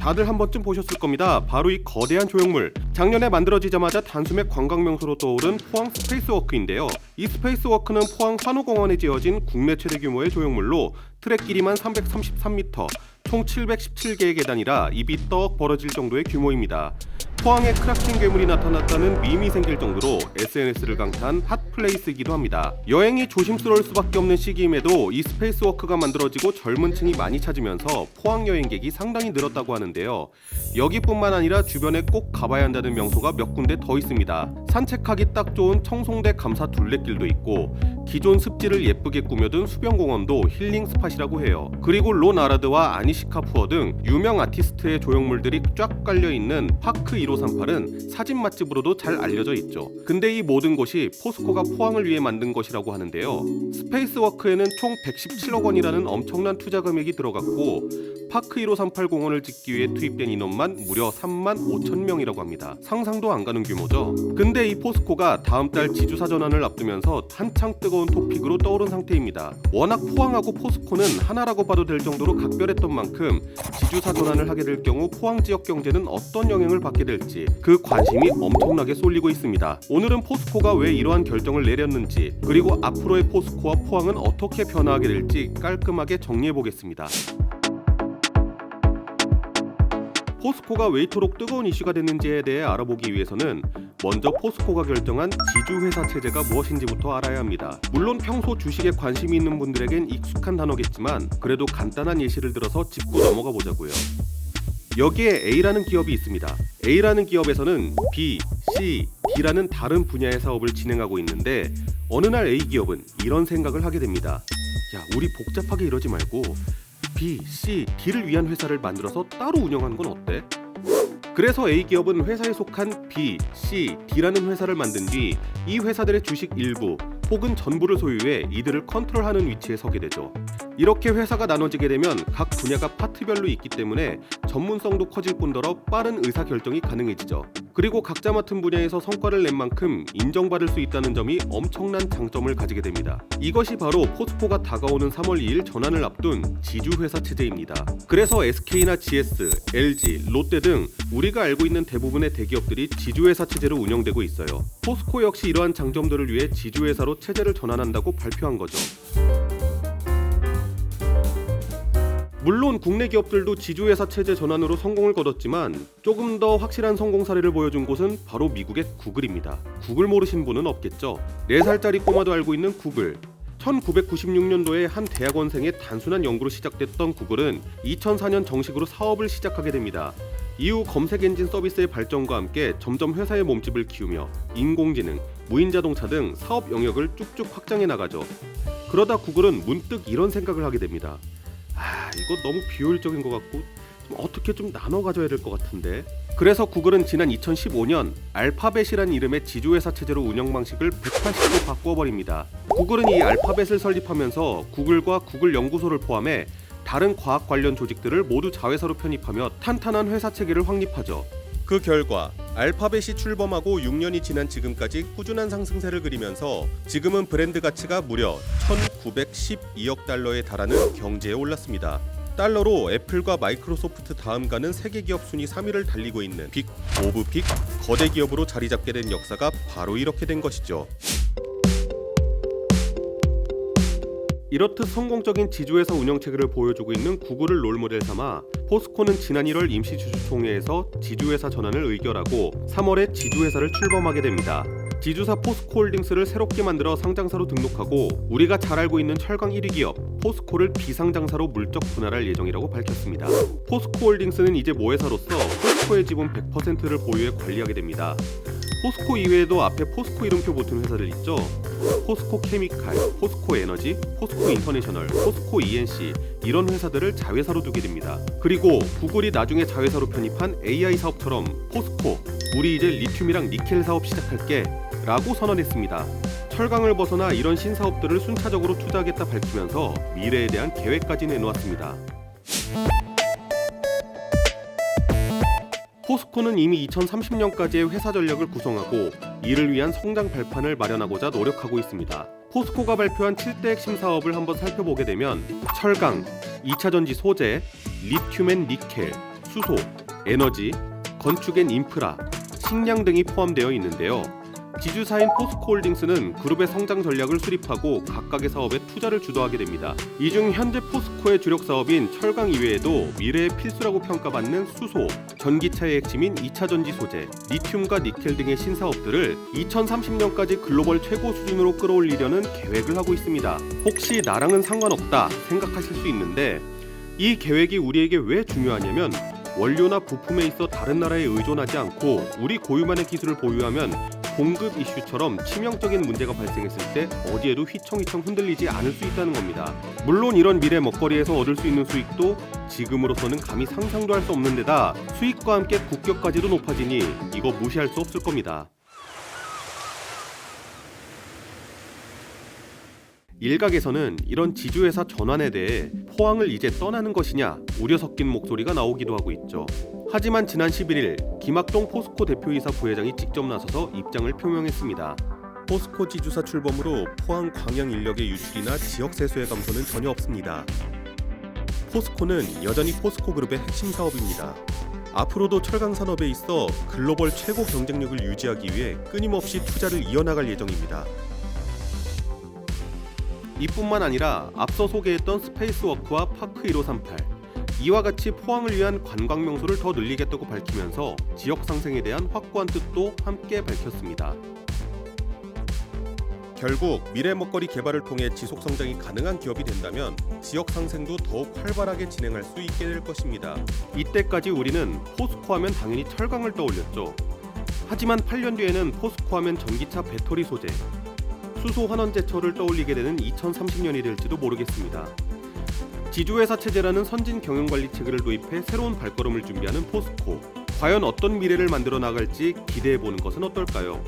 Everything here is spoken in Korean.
다들 한 번쯤 보셨을 겁니다. 바로 이 거대한 조형물. 작년에 만들어지자마자 단숨에 관광 명소로 떠오른 포항 스페이스워크인데요. 이 스페이스워크는 포항 환호공원에 지어진 국내 최대 규모의 조형물로 트랙 길이만 333m, 총 717개의 계단이라 입이 떡 벌어질 정도의 규모입니다. 포항에 크라켄 괴물이 나타났다는 밈이 생길 정도로 SNS를 강타한 핫플레이스이기도 합니다. 여행이 조심스러울 수밖에 없는 시기임에도 이 스페이스워크가 만들어지고 젊은 층이 많이 찾으면서 포항 여행객이 상당히 늘었다고 하는데요. 여기뿐만 아니라 주변에 꼭 가봐야 한다는 명소가 몇 군데 더 있습니다. 산책하기 딱 좋은 청송대 감사 둘레길도 있고 기존 습지를 예쁘게 꾸며둔 수변공원도 힐링 스팟이라고 해요. 그리고 론 아라드와 아니시카 푸어 등 유명 아티스트의 조형물들이 쫙 깔려있는 파크 1538은 사진 맛집으로도 잘 알려져 있죠. 근데 이 모든 곳이 포스코가 포항을 위해 만든 것이라고 하는데요. 스페이스워크에는 총 117억 원이라는 엄청난 투자 금액이 들어갔고 파크 1538 공원을 짓기 위해 투입된 인원만 무려 3만 5천 명이라고 합니다. 상상도 안 가는 규모죠. 근데 이 포스코가 다음 달 지주사 전환을 앞두면서 한창 뜨거운 토픽으로 떠오른 상태입니다. 워낙 포항하고 포스코는 하나라고 봐도 될 정도로 각별했던 만큼 지주사 전환을 하게 될 경우 포항 지역 경제는 어떤 영향을 받게 될지 그 관심이 엄청나게 쏠리고 있습니다. 오늘은 포스코가 왜 이러한 결정을 내렸는지 그리고 앞으로의 포스코와 포항은 어떻게 변화하게 될지 깔끔하게 정리해보겠습니다. 포스코가 왜 이토록 뜨거운 이슈가 됐는지에 대해 알아보기 위해서는 먼저 포스코가 결정한 지주회사 체제가 무엇인지부터 알아야 합니다. 물론 평소 주식에 관심이 있는 분들에겐 익숙한 단어겠지만 그래도 간단한 예시를 들어서 짚고 넘어가 보자고요. 여기에 A라는 기업이 있습니다. A라는 기업에서는 B, C, D라는 다른 분야의 사업을 진행하고 있는데 어느 날 A 기업은 이런 생각을 하게 됩니다. 야, 우리 복잡하게 이러지 말고 B, C, D를 위한 회사를 만들어서 따로 운영하는 건 어때? 그래서 A기업은 회사에 속한 B, C, D라는 회사를 만든 뒤 이 회사들의 주식 일부 혹은 전부를 소유해 이들을 컨트롤하는 위치에 서게 되죠. 이렇게 회사가 나눠지게 되면 각 분야가 파트별로 있기 때문에 전문성도 커질 뿐더러 빠른 의사결정이 가능해지죠. 그리고 각자 맡은 분야에서 성과를 낸 만큼 인정받을 수 있다는 점이 엄청난 장점을 가지게 됩니다. 이것이 바로 포스코가 다가오는 3월 2일 전환을 앞둔 지주회사 체제입니다. 그래서 SK나 GS, LG, 롯데 등 우리가 알고 있는 대부분의 대기업들이 지주회사 체제로 운영되고 있어요. 포스코 역시 이러한 장점들을 위해 지주회사로 체제를 전환한다고 발표한 거죠. 물론 국내 기업들도 지주회사 체제 전환으로 성공을 거뒀지만 조금 더 확실한 성공 사례를 보여준 곳은 바로 미국의 구글입니다. 구글 모르신 분은 없겠죠. 4살짜리 꼬마도 알고 있는 구글. 1996년도에 한 대학원생의 단순한 연구로 시작됐던 구글은 2004년 정식으로 사업을 시작하게 됩니다. 이후 검색 엔진 서비스의 발전과 함께 점점 회사의 몸집을 키우며 인공지능, 무인자동차 등 사업 영역을 쭉쭉 확장해 나가죠. 그러다 구글은 문득 이런 생각을 하게 됩니다. 이거 너무 비효율적인 것 같고 어떻게 좀 나눠 가져야 될 것 같은데. 그래서 구글은 지난 2015년 알파벳이라는 이름의 지주회사 체제로 운영 방식을 180도 바꾸어버립니다. 구글은 이 알파벳을 설립하면서 구글과 구글 연구소를 포함해 다른 과학 관련 조직들을 모두 자회사로 편입하며 탄탄한 회사 체계를 확립하죠. 그 결과 알파벳이 출범하고 6년이 지난 지금까지 꾸준한 상승세를 그리면서 지금은 브랜드 가치가 무려 1912억 달러에 달하는 경제에 올랐습니다. 달러로 애플과 마이크로소프트 다음 가는 세계 기업 순위 3위를 달리고 있는 빅 오브 빅 거대 기업으로 자리 잡게 된 역사가 바로 이렇게 된 것이죠. 이렇듯 성공적인 지주회사 운영 체계를 보여주고 있는 구글을 롤모델 삼아 포스코는 지난 1월 임시주주총회에서 지주회사 전환을 의결하고 3월에 지주회사를 출범하게 됩니다. 지주사 포스코홀딩스를 새롭게 만들어 상장사로 등록하고 우리가 잘 알고 있는 철강 1위 기업 포스코를 비상장사로 물적 분할할 예정이라고 밝혔습니다. 포스코홀딩스는 이제 모회사로서 포스코의 지분 100%를 보유해 관리하게 됩니다. 포스코 이외에도 앞에 포스코 이름표 붙은 회사들 있죠. 포스코 케미칼, 포스코 에너지, 포스코 인터내셔널, 포스코 ENC 이런 회사들을 자회사로 두게 됩니다. 그리고 구글이 나중에 자회사로 편입한 AI 사업처럼 포스코, 우리 이제 리튬이랑 니켈 사업 시작할게 라고 선언했습니다. 철강을 벗어나 이런 신사업들을 순차적으로 투자하겠다 밝히면서 미래에 대한 계획까지 내놓았습니다. 포스코는 이미 2030년까지의 회사 전략을 구성하고 이를 위한 성장 발판을 마련하고자 노력하고 있습니다. 포스코가 발표한 7대 핵심 사업을 한번 살펴보게 되면 철강, 2차전지 소재, 리튬 앤 니켈, 수소, 에너지, 건축 앤 인프라, 식량 등이 포함되어 있는데요. 지주사인 포스코홀딩스는 그룹의 성장 전략을 수립하고 각각의 사업에 투자를 주도하게 됩니다. 이 중 현재 포스코의 주력 사업인 철강 이외에도 미래의 필수라고 평가받는 수소, 전기차의 핵심인 2차 전지 소재, 리튬과 니켈 등의 신사업들을 2030년까지 글로벌 최고 수준으로 끌어올리려는 계획을 하고 있습니다. 혹시 나랑은 상관없다 생각하실 수 있는데 이 계획이 우리에게 왜 중요하냐면 원료나 부품에 있어 다른 나라에 의존하지 않고 우리 고유만의 기술을 보유하면 공급 이슈처럼 치명적인 문제가 발생했을 때 어디에도 휘청휘청 흔들리지 않을 수 있다는 겁니다. 물론 이런 미래 먹거리에서 얻을 수 있는 수익도 지금으로서는 감히 상상도 할 수 없는 데다 수익과 함께 국격까지도 높아지니 이거 무시할 수 없을 겁니다. 일각에서는 이런 지주회사 전환에 대해 포항을 이제 떠나는 것이냐 우려 섞인 목소리가 나오기도 하고 있죠. 하지만 지난 11일 김학동 포스코 대표이사 부회장이 직접 나서서 입장을 표명했습니다. 포스코 지주사 출범으로 포항 광양 인력의 유출이나 지역 세수의 감소는 전혀 없습니다. 포스코는 여전히 포스코그룹의 핵심 사업입니다. 앞으로도 철강 산업에 있어 글로벌 최고 경쟁력을 유지하기 위해 끊임없이 투자를 이어나갈 예정입니다. 이뿐만 아니라 앞서 소개했던 스페이스워크와 파크 1538, 이와 같이 포항을 위한 관광 명소를 더 늘리겠다고 밝히면서 지역 상생에 대한 확고한 뜻도 함께 밝혔습니다. 결국 미래 먹거리 개발을 통해 지속 성장이 가능한 기업이 된다면 지역 상생도 더욱 활발하게 진행할 수 있게 될 것입니다. 이때까지 우리는 포스코 하면 당연히 철강을 떠올렸죠. 하지만 8년 뒤에는 포스코 하면 전기차 배터리 소재, 수소 환원 제철을 떠올리게 되는 2030년이 될지도 모르겠습니다. 지주회사 체제라는 선진 경영관리 체계를 도입해 새로운 발걸음을 준비하는 포스코. 과연 어떤 미래를 만들어 나갈지 기대해보는 것은 어떨까요?